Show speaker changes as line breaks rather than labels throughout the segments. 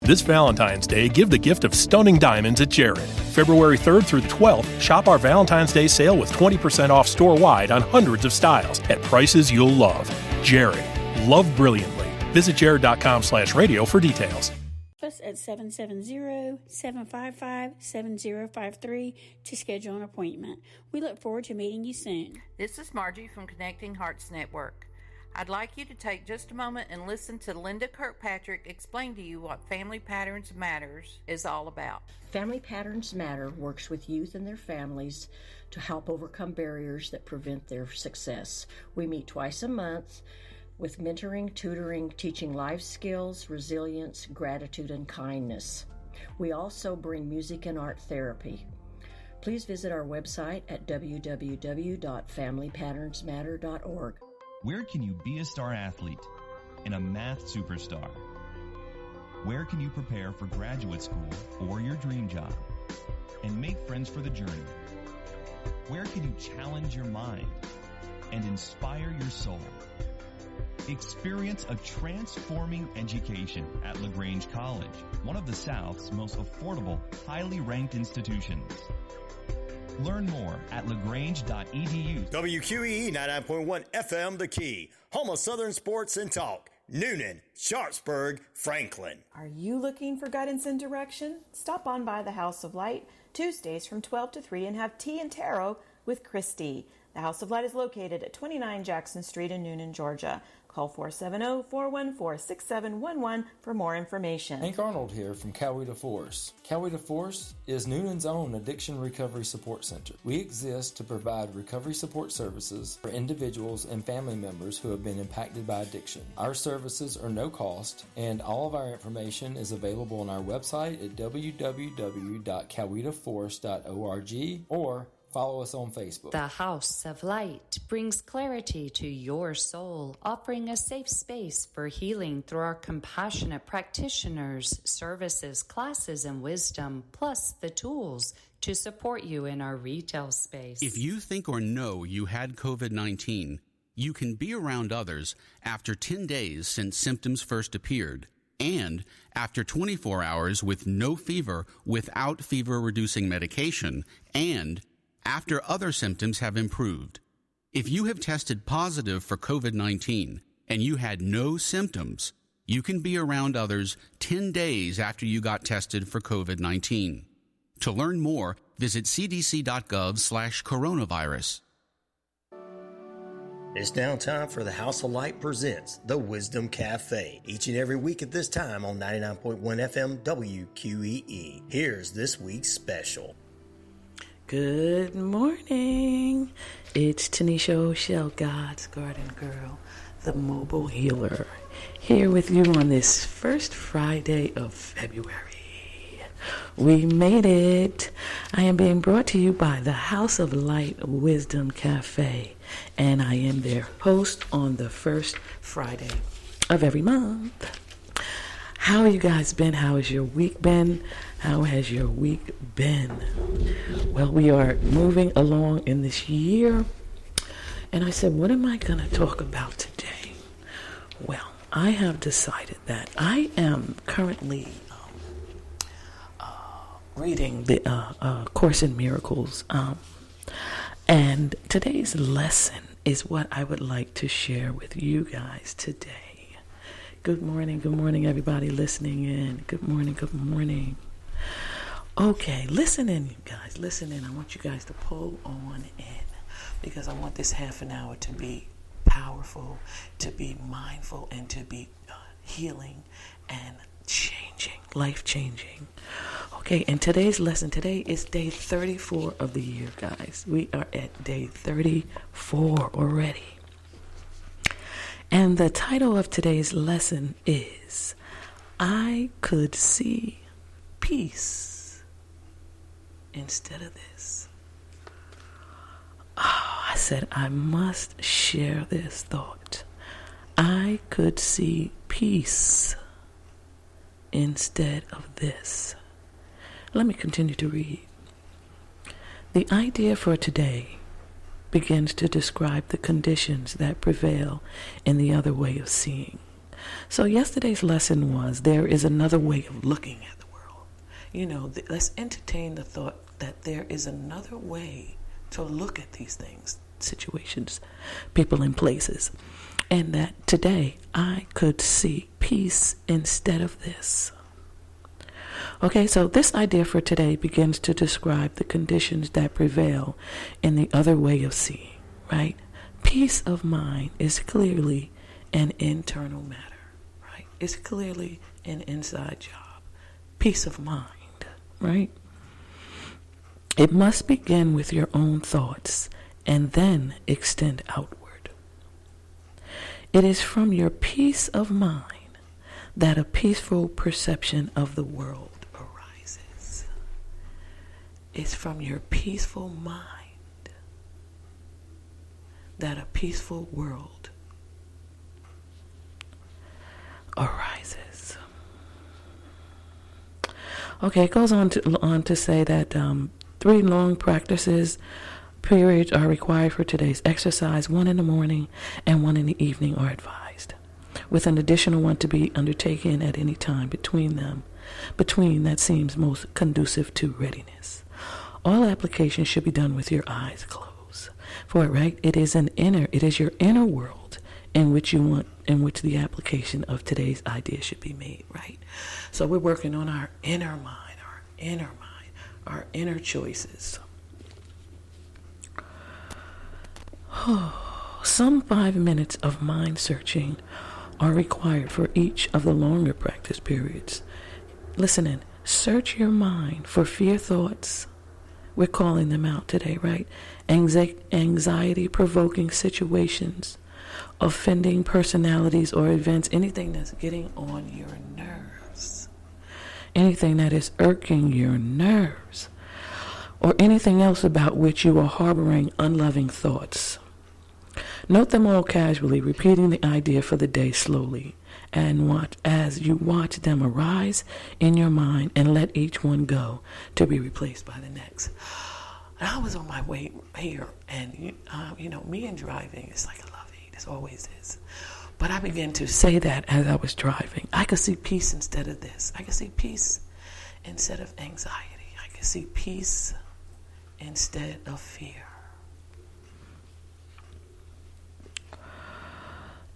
This Valentine's Day, give the gift of stunning diamonds at Jared. February 3rd through the 12th, shop our Valentine's Day sale with 20% off store-wide on hundreds of styles at prices you'll love. Jared. Love brilliantly. Visit jared.com/radio for details.
Us at 770-755-7053 to schedule an appointment. We look forward to meeting you soon.
This is Margie from Connecting Hearts Network. I'd like you to take just a moment and listen to Linda Kirkpatrick explain to you what Family Patterns Matters is all about.
Family Patterns Matter works with youth and their families to help overcome barriers that prevent their success. We meet twice a month with mentoring, tutoring, teaching life skills, resilience, gratitude, and kindness. We also bring music and art therapy. Please visit our website at www.familypatternsmatter.org.
Where can you be a star athlete and a math superstar? Where can you prepare for graduate school or your dream job and make friends for the journey? Where can you challenge your mind and inspire your soul? Experience a transforming education at LaGrange College, one of the South's most affordable, highly ranked institutions. Learn more at lagrange.edu.
WQEE 99.1 FM The Key, home of Southern sports and talk. Newnan, Sharpsburg, Franklin.
Are you looking for guidance and direction? Stop on by the House of Light Tuesdays from 12 to 3 and have tea and tarot with Christy. The House of Light is located at 29 Jackson Street in Newnan, Georgia. Call 470-414-6711 for more information.
Hank Arnold here from Coweta Force. Coweta Force is Newman's own addiction recovery support center. We exist to provide recovery support services for individuals and family members who have been impacted by addiction. Our services are no cost, and all of our information is available on our website at www.cowetaforce.org or follow us on Facebook.
The House of Light brings clarity to your soul, offering a safe space for healing through our compassionate practitioners, services, classes, and wisdom, plus the tools to support you in our retail space.
If you think or know you had COVID-19, you can be around others after 10 days since symptoms first appeared, and after 24 hours with no fever without fever-reducing medication, and after other symptoms have improved. If you have tested positive for COVID-19 and you had no symptoms, you can be around others 10 days after you got tested for COVID-19. To learn more, visit cdc.gov/coronavirus.
It's now time for the House of Light presents The Wisdom Cafe, each and every week at this time on 99.1 FM WQEE. Here's this week's special.
Good morning. It's Tanisha O'Shell, God's Garden Girl, the mobile healer, here with you on this first Friday of February. We made it. I am being brought to you by the House of Light Wisdom Cafe, and I am their host on the first Friday of every month. How have you guys been? How has your week been? How has your week been? Well, we are moving along in this year, and I said, what am I going to talk about today? Well, I have decided that I am currently reading the Course in Miracles, and today's lesson is what I would like to share with you guys today. Good morning, everybody listening in. Good morning. Okay, listen in, you guys. Listen in. I want you guys to pull on in because I want this half an hour to be powerful, to be mindful, and to be healing and changing, life-changing. Okay, and today's lesson, today is day 34 of the year, guys. We are at day 34 already. And the title of today's lesson is, I Could See Peace Instead of This. Oh, I said I must share this thought. I could see peace instead of this. Let me continue to read. The idea for today begins to describe the conditions that prevail in the other way of seeing. So yesterday's lesson was there is another way of looking at the world. You know, let's entertain the thought that there is another way to look at these things, situations, people, and places. And that today I could see peace instead of this. Okay, so this idea for today begins to describe the conditions that prevail in the other way of seeing, right? Peace of mind is clearly an internal matter, right? It's clearly an inside job. Peace of mind, right? It must begin with your own thoughts and then extend outward. It is from your peace of mind that a peaceful perception of the world arises. It's from your peaceful mind that a peaceful world arises. Okay, it goes on to say that 3 long practices periods are required for today's exercise. 1 in the morning and 1 in the evening are advised, with an additional 1 to be undertaken at any time between that seems most conducive to readiness. All applications should be done with your eyes closed. For it, right, it is your inner world in which the application of today's idea should be made, right? So we're working on our inner mind, our inner choices. Some 5 minutes of mind searching are required for each of the longer practice periods. Listen in. Search your mind for fear thoughts. We're calling them out today, right? Anxiety-provoking situations, offending personalities or events, anything that's getting on your nerves, anything that is irking your nerves, or anything else about which you are harboring unloving thoughts. Note them all casually, repeating the idea for the day slowly, and watch as you watch them arise in your mind, and let each one go to be replaced by the next. And I was on my way here, and me and driving is like a love-hate. It always is. But I began to say that as I was driving. I could see peace instead of this. I could see peace instead of anxiety. I could see peace instead of fear.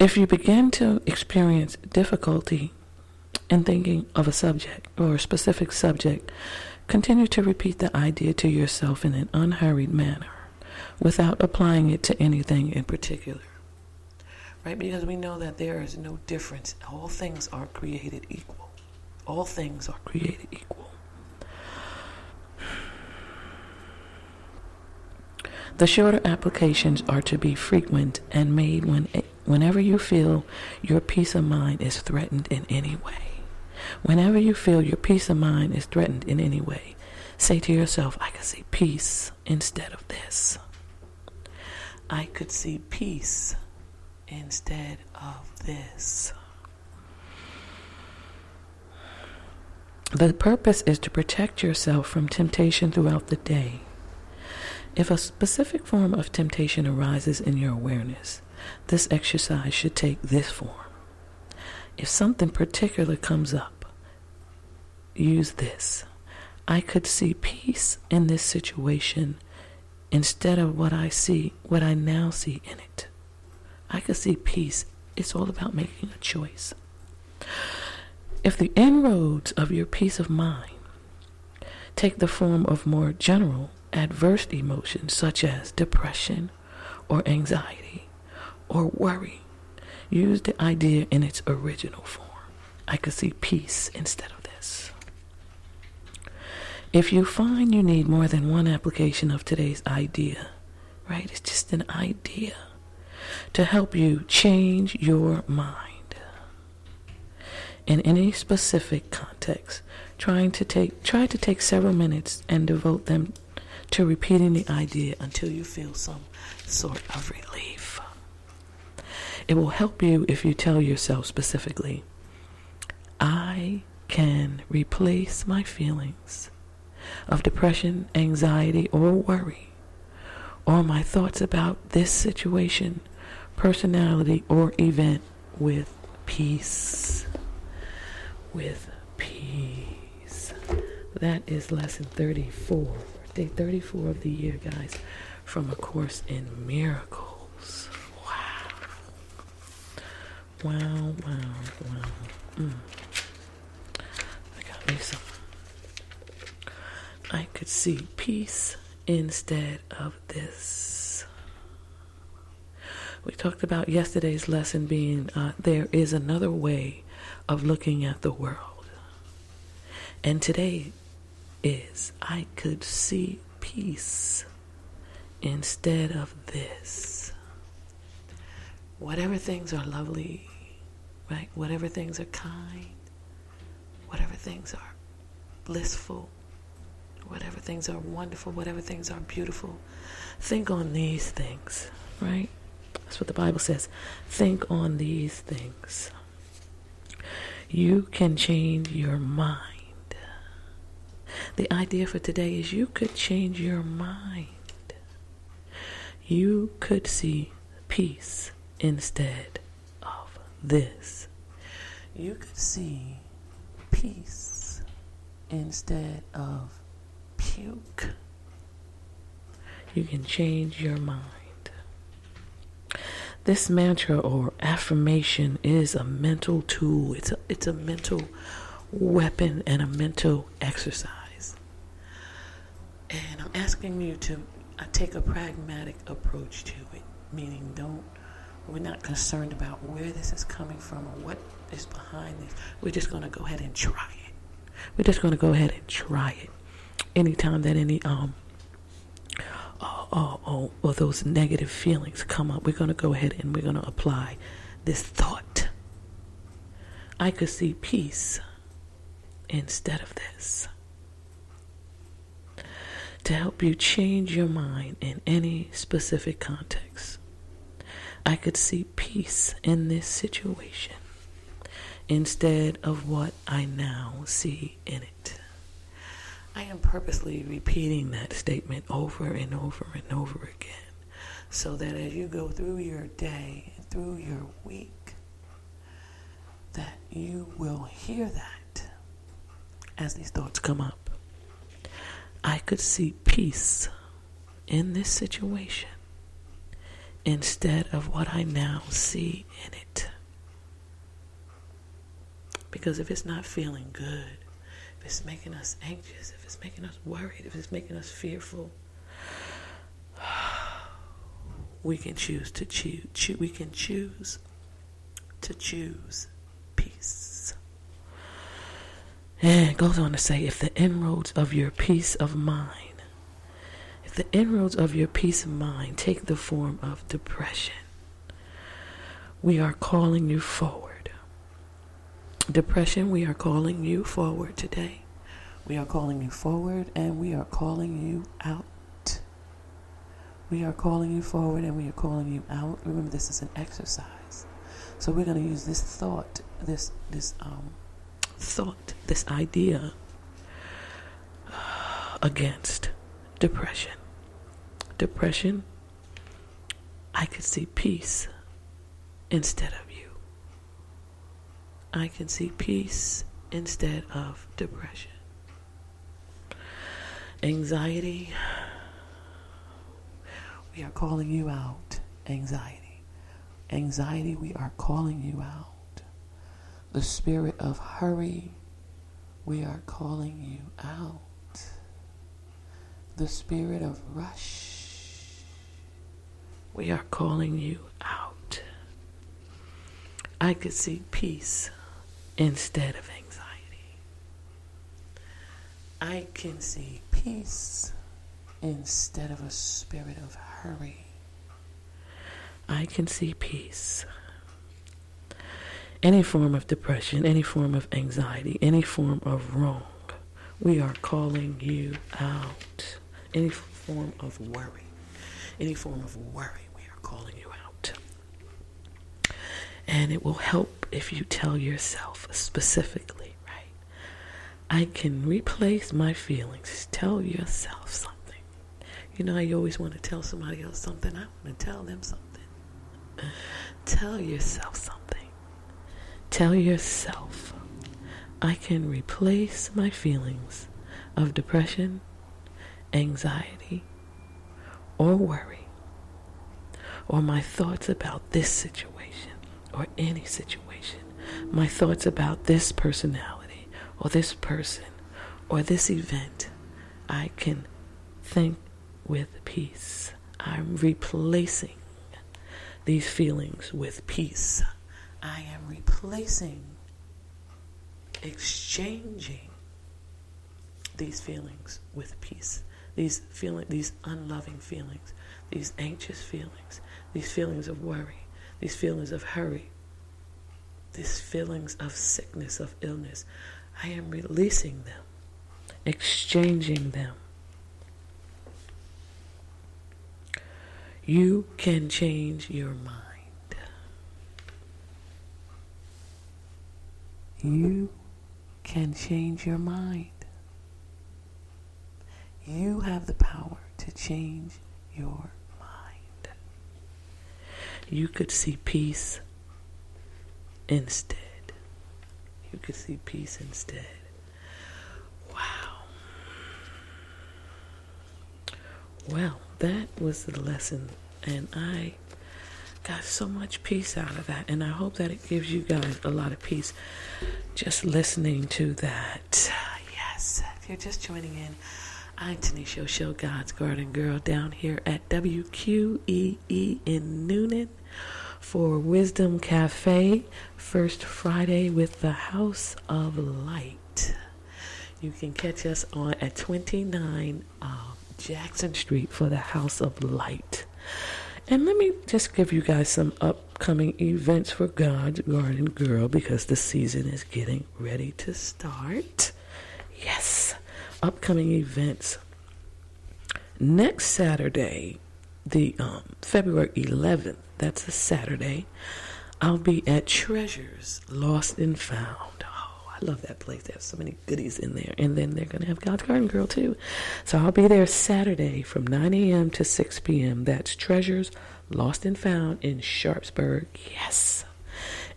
If you begin to experience difficulty in thinking of a subject or a specific subject, continue to repeat the idea to yourself in an unhurried manner without applying it to anything in particular. Right? Because we know that there is no difference. All things are created equal. All things are created equal. The shorter applications are to be frequent and made whenever you feel your peace of mind is threatened in any way. Whenever you feel your peace of mind is threatened in any way, say to yourself, I could see peace instead of this. I could see peace instead of this. The purpose is to protect yourself from temptation throughout the day. If a specific form of temptation arises in your awareness, this exercise should take this form. If something particular comes up, use this. I could see peace in this situation instead of what I now see in it. I could see peace. It's all about making a choice. If the inroads of your peace of mind take the form of more general adverse emotions such as depression or anxiety or worry, use the idea in its original form. I could see peace instead of this. If you find you need more than one application of today's idea, right? It's just an idea to help you change your mind in any specific context. Try to take several minutes and devote them to repeating the idea until you feel some sort of relief. It will help you if you tell yourself specifically, I can replace my feelings of depression, anxiety, or worry, or my thoughts about this situation, personality, or event with peace with peace. That is lesson 34, day 34 of the year, guys, from A Course in Miracles. Wow. I got me some. I could see peace instead of this. We talked about yesterday's lesson being there is another way of looking at the world. And today is I could see peace instead of this. Whatever things are lovely, right? Whatever things are kind, whatever things are blissful, whatever things are wonderful, whatever things are beautiful, think on these things, right? That's what the Bible says. Think on these things. You can change your mind. The idea for today is you could change your mind. You could see peace instead of this. You could see peace instead of puke. You can change your mind. This mantra or affirmation is a mental tool. It's a mental weapon and a mental exercise. And I'm asking you to take a pragmatic approach to it, meaning we're not concerned about where this is coming from or what is behind this. We're just going to go ahead and try it. We're just going to go ahead and try it. Anytime that any or those negative feelings come up, we're going to go ahead and we're going to apply this thought. I could see peace instead of this. To help you change your mind in any specific context. I could see peace in this situation instead of what I now see in it. I am purposely repeating that statement over and over and over again so that as you go through your day, through your week, that you will hear that as these thoughts come up. I could see peace in this situation instead of what I now see in it. Because if it's not feeling good, if it's making us anxious, if it's making us worried, if it's making us fearful, we can choose to choose peace. And it goes on to say, if the inroads of your peace of mind take the form of depression, we are calling you forward. Depression, we are calling you forward today. We are calling you forward and we are calling you out. We are calling you forward and we are calling you out. Remember, this is an exercise. So we're going to use this thought, this idea against depression. Depression, I could see peace instead of you. I can see peace instead of depression. Anxiety, we are calling you out. Anxiety, we are calling you out. The spirit of hurry, we are calling you out. The spirit of rush, we are calling you out. I could see peace instead of anxiety. I can see peace instead of a spirit of hurry. I can see peace. Any form of depression, any form of anxiety, any form of wrong, we are calling you out. Any form of worry, we are calling you out. And it will help if you tell yourself specifically, right? I can replace my feelings. Tell yourself something. You know, you always want to tell somebody else something. I want to tell them something. Tell yourself something. Tell yourself, I can replace my feelings of depression, anxiety, or worry, or my thoughts about this situation or any situation, my thoughts about this personality or this person or this event. I can think with peace. I'm replacing these feelings with peace. I am replacing, exchanging these feelings with peace. These unloving feelings, these anxious feelings, these feelings of worry, these feelings of hurry, these feelings of sickness, of illness. I am releasing them, exchanging them. You can change your mind. You can change your mind. You have the power to change your mind. You could see peace instead. You could see peace instead. Wow. Well, that was the lesson, and I got so much peace out of that, and I hope that it gives you guys a lot of peace just listening to that. Yes, if you're just joining in, I'm Tanisha Show, God's Garden Girl, down here at WQEE in Newnan for Wisdom Cafe, First Friday with the House of Light. You can catch us on at 29 Jackson Street for the House of Light. And let me just give you guys some upcoming events for God's Garden Girl, because the season is getting ready to start. Yes, upcoming events. Next Saturday, the February 11th, that's a Saturday, I'll be at Treasures Lost and Found. I love that place. They have so many goodies in there. And then they're going to have God's Garden Girl too. So I'll be there Saturday from 9 a.m. to 6 p.m. That's Treasures Lost and Found in Sharpsburg. Yes.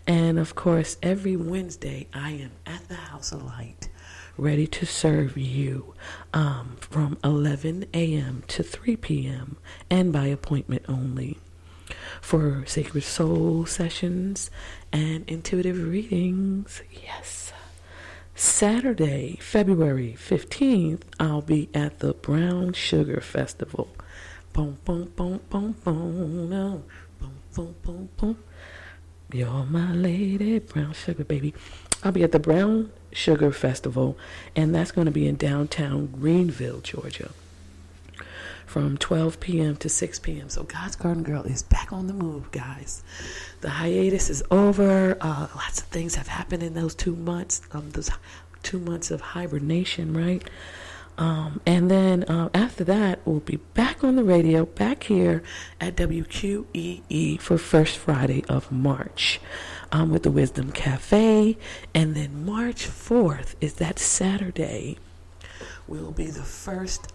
And of course, every Wednesday I am at the House of Light, ready to serve you from 11 a.m. to 3 p.m. and by appointment only, for Sacred Soul sessions and intuitive readings. Yes. Saturday, February 15th, I'll be at the Brown Sugar Festival. Boom, boom, boom, boom, boom, no. Boom, boom, boom, boom. You're my lady, brown sugar, baby. I'll be at the Brown Sugar Festival, and that's going to be in downtown Greenville, Georgia, from 12 p.m. to 6 p.m. So God's Garden Girl is back on the move, guys. The hiatus is over. Lots of things have happened in those 2 months. Those 2 months of hibernation, right? And then after that, we'll be back on the radio, back here at WQEE for First Friday of March with the Wisdom Cafe. And then March 4th is that Saturday. Will be the first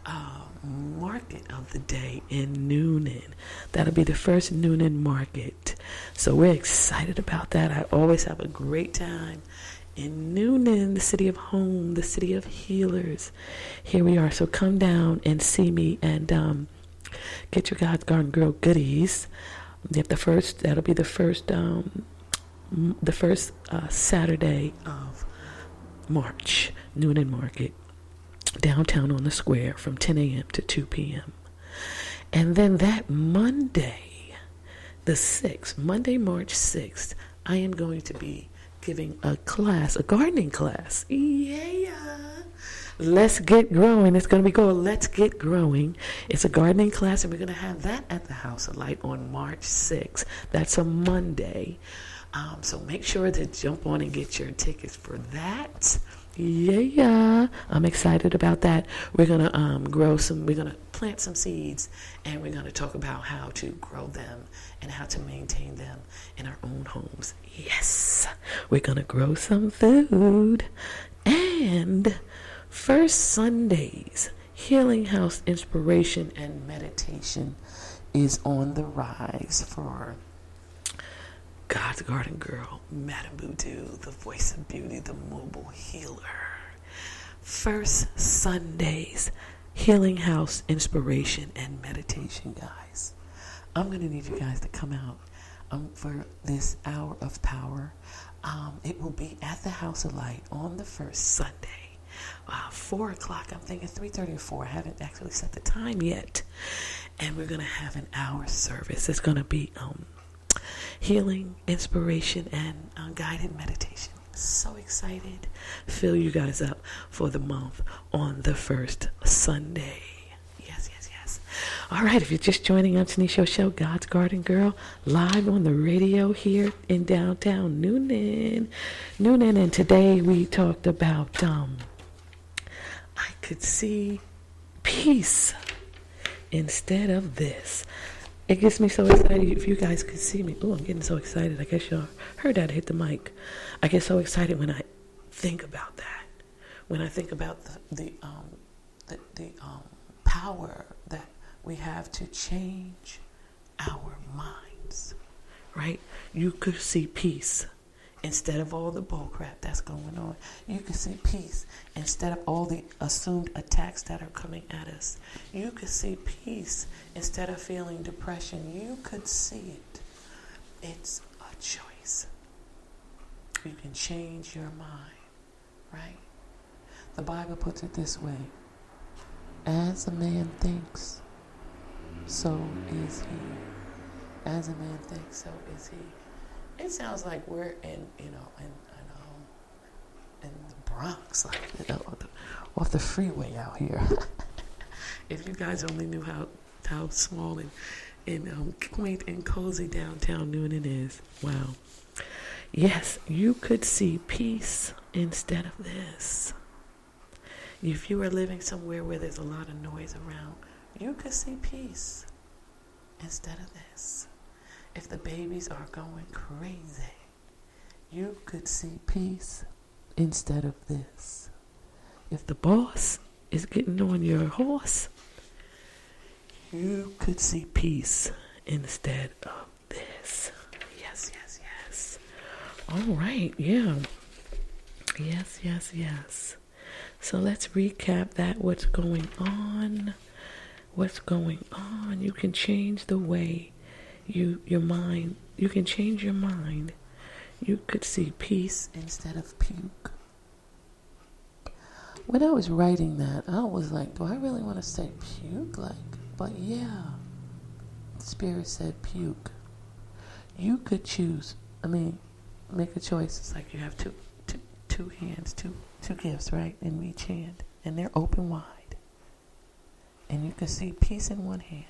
market of the day in Newnan. That'll be the first Newnan market. So we're excited about that. I always have a great time in Newnan, the city of home, the city of healers. Here we are. So come down and see me and get your God's Garden Girl goodies. That'll be the first Saturday of March, Newnan Market, downtown on the square from 10 a.m. to 2 p.m. And then that Monday, the 6th, Monday, March 6th, I am going to be giving a class, a gardening class. Yeah. Let's Get Growing. It's going to be called Let's Get Growing. It's a gardening class, and we're going to have that at the House of Light on March 6th. That's a Monday. So make sure to jump on and get your tickets for that. Yeah, I'm excited about that. We're going to we're going to plant some seeds, and we're going to talk about how to grow them and how to maintain them in our own homes. Yes, we're going to grow some food. And First Sundays, Healing House Inspiration and Meditation is on the rise for God's Garden Girl, Madam Voodoo, the voice of beauty, the mobile healer. First Sundays, Healing House Inspiration and Meditation, guys. I'm going to need you guys to come out for this hour of power. It will be at the House of Light on the first Sunday, 4 o'clock. I'm thinking 3:30 or 4. I haven't actually set the time yet. And we're going to have an hour service. It's going to be healing, inspiration, and guided meditation. So excited. Fill you guys up for the month on the first Sunday. Yes, yes, yes. All right, if you're just joining on Tanisha Show, God's Garden Girl, live on the radio here in downtown Newman. And today we talked about I could see peace instead of this. It gets me so excited. If you guys could see me. Oh, I'm getting so excited. I guess y'all heard that hit the mic. I get so excited when I think about that. When I think about the power that we have to change our minds, right? You could see peace instead of all the bull crap that's going on. You could see peace instead of all the assumed attacks that are coming at us. You could see peace instead of feeling depression. You could see it. It's a choice. You can change your mind, right? The Bible puts it this way: as a man thinks, so is he. As a man thinks, so is he. It sounds like we're in the Bronx, like, off the freeway out here. If you guys only knew how small and quaint and cozy downtown Newman is. Wow. Yes, you could see peace instead of this. If you are living somewhere where there's a lot of noise around, you could see peace instead of this. If the babies are going crazy, you could see peace instead of this. If the boss is getting on your horse, you could see peace instead of this. Yes, yes, yes. All right, yeah. Yes, yes, yes. So let's recap that. What's going on? What's going on? You can change the way you can change your mind. You could see peace instead of puke. When I was writing that, I was like, do I really want to say puke? But yeah, Spirit said puke. You could choose. Make a choice. It's like you have two hands, two gifts, right, in each hand, and they're open wide. And you can see peace in one hand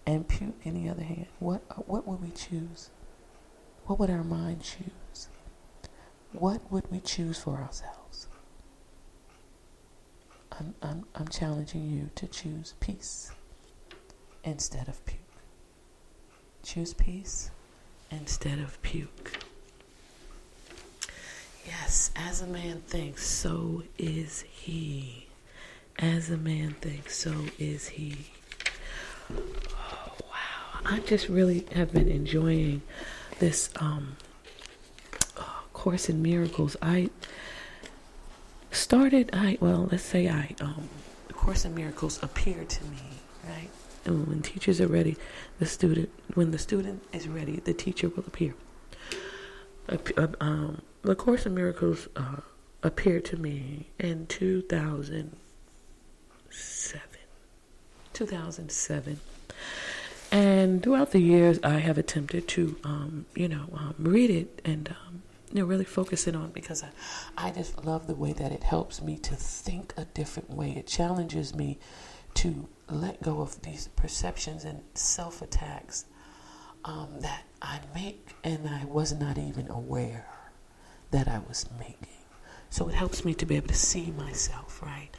and puke in the other hand. What would we choose? What would our mind choose? What would we choose for ourselves? I'm challenging you to choose peace instead of puke. Choose peace instead of puke. Yes, as a man thinks, so is he. As a man thinks, so is he. Oh, wow. I just really have been enjoying this Course in Miracles. The Course in Miracles appeared to me, right? And when teachers are ready, when the student is ready, the teacher will appear. The Course in Miracles appeared to me in 2007. And throughout the years, I have attempted to, read it and, really focus it on, because I just love the way that it helps me to think a different way. It challenges me to let go of these perceptions and self-attacks that I make and I was not even aware that I was making. So it helps me to be able to see myself, right?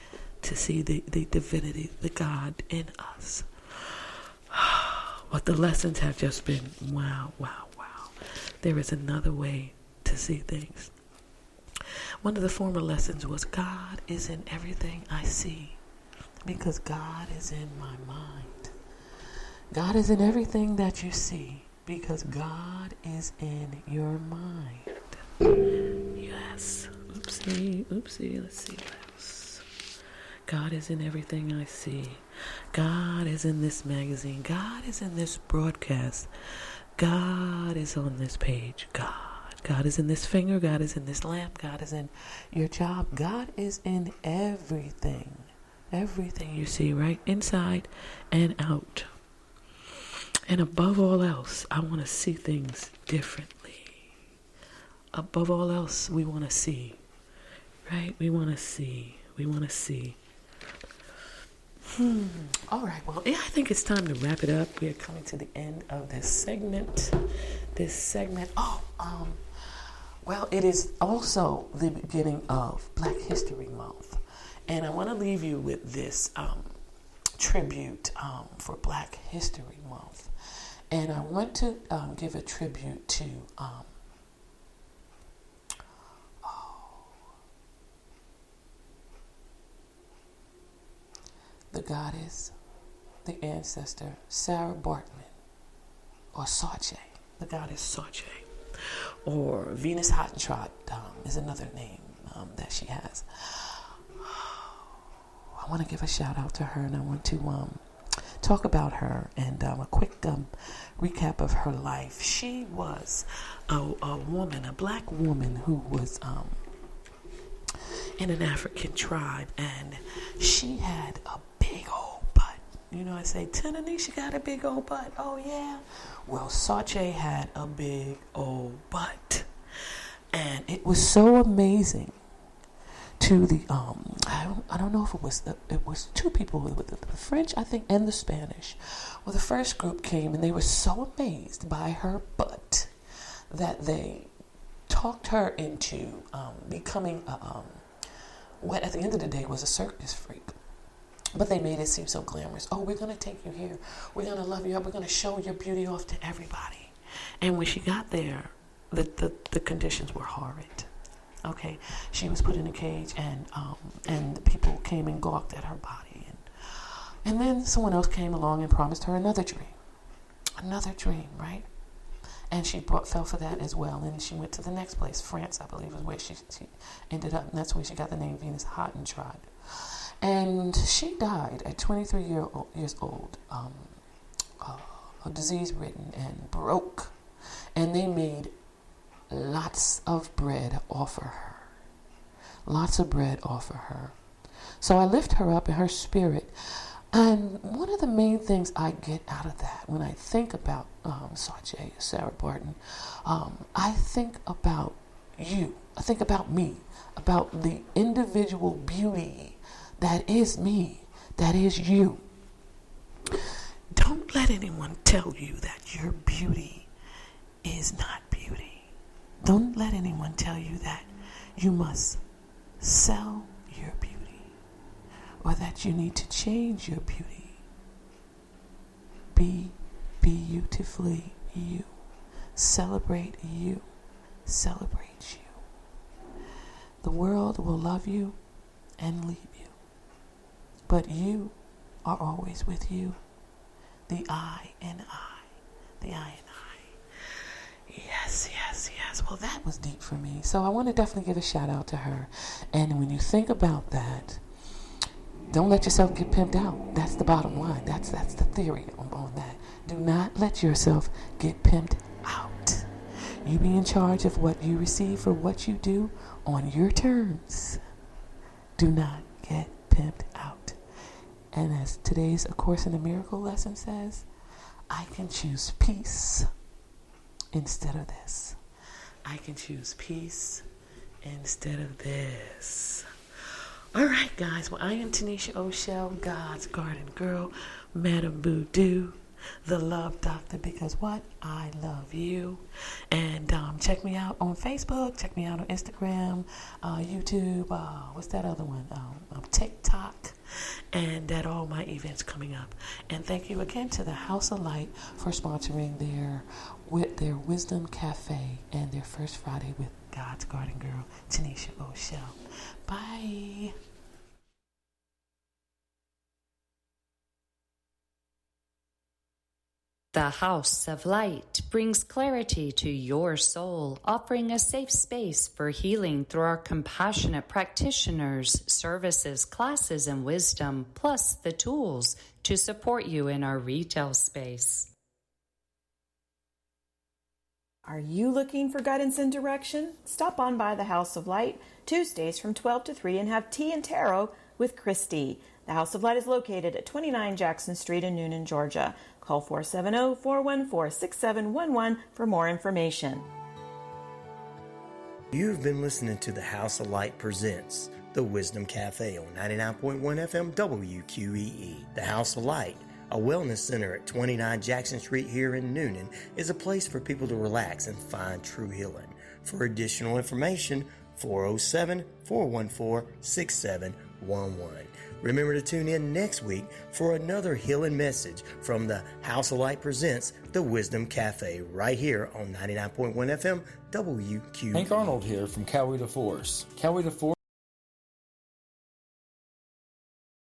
To see the divinity, the God in us. But the lessons have just been wow. There is another way to see things. One of the former lessons was God is in everything I see, because God is in my mind. God is in everything that you see, because God is in your mind. Yes. Oopsie. Let's see what else. God is in everything I see. God is in this magazine. God is in this broadcast. God is on this page. God is in this finger. God is in this lamp. God is in your job. God is in everything. Everything you see, right? Inside and out. And above all else, I want to see things differently. Above all else, we want to see. Right? We want to see. All right. Well, yeah, I think it's time to wrap it up. We are coming to the end of this segment. Well, it is also the beginning of Black History Month. And I want to leave you with this tribute for Black History Month. And I want to give a tribute to the goddess, the ancestor, Sarah Bartman, or Sache, the goddess Sache, or Venus Hottentrot is another name that she has. I want to give a shout out to her, and I want to talk about her and a quick recap of her life. She was a woman, a Black woman who was in an African tribe, and she had a big old butt. You know, I say, Tanisha got a big old butt. Oh, yeah. Well, Sache had a big old butt. And it was so amazing to the, I don't know if it was two people, with the French, I think, and the Spanish. Well, the first group came, and they were so amazed by her butt that they talked her into becoming what at the end of the day was a circus freak. But they made it seem so glamorous. Oh, we're going to take you here. We're going to love you up. We're going to show your beauty off to everybody. And when she got there, the conditions were horrid. Okay, she was put in a cage, and the people came and gawked at her body. And then someone else came along and promised her another dream, right? And she fell for that as well. And she went to the next place, France, I believe, was where she ended up. And that's where she got the name Venus Hottentrot. And she died at 23 years old, disease-ridden and broke. And they made lots of bread off of her. So I lift her up in her spirit. And one of the main things I get out of that when I think about Sache, Sarah Barton, I think about you. I think about me, about the individual beauty that is me, that is you. Don't let anyone tell you that your beauty is not beauty. Don't let anyone tell you that you must sell your beauty, or that you need to change your beauty. Be beautifully you. Celebrate you. Celebrate you. The world will love you and leave you, but you are always with you. The I and I. The I and I. Yes. Well, that was deep for me. So I want to definitely give a shout out to her. And when you think about that, don't let yourself get pimped out. That's the bottom line. That's the theory on that. Do not let yourself get pimped out. You be in charge of what you receive for what you do on your terms. Do not get pimped out. And as today's A Course in a Miracle lesson says, I can choose peace instead of this. I can choose peace instead of this. All right, guys. Well, I am Tanisha O'Shell, God's Garden Girl, Madam Voodoo, the Love Doctor, because what? I love you. And check me out on Facebook. Check me out on Instagram, YouTube. What's that other one? TikTok. And at all my events coming up. And thank you again to the House of Light for sponsoring their Wisdom Cafe and their First Friday with God's Garden Girl, Tanisha O'Shell. Bye.
The House of Light brings clarity to your soul, offering a safe space for healing through our compassionate practitioners, services, classes, and wisdom, plus the tools to support you in our retail space.
Are you looking for guidance and direction? Stop on by the House of Light Tuesdays from 12 to 3 and have tea and tarot with Christy. The House of Light is located at 29 Jackson Street in Newnan, Georgia. Call 470-414-6711 for more information.
You've been listening to the House of Light presents the Wisdom Cafe on 99.1 FM WQEE. The House of Light, a wellness center at 29 Jackson Street here in Newnan, is a place for people to relax and find true healing. For additional information, 407-414-6711. Remember to tune in next week for another healing message from the House of Light presents the Wisdom Cafe right here on 99.1 FM WQEE.
Hank Arnold here from Wqee Key.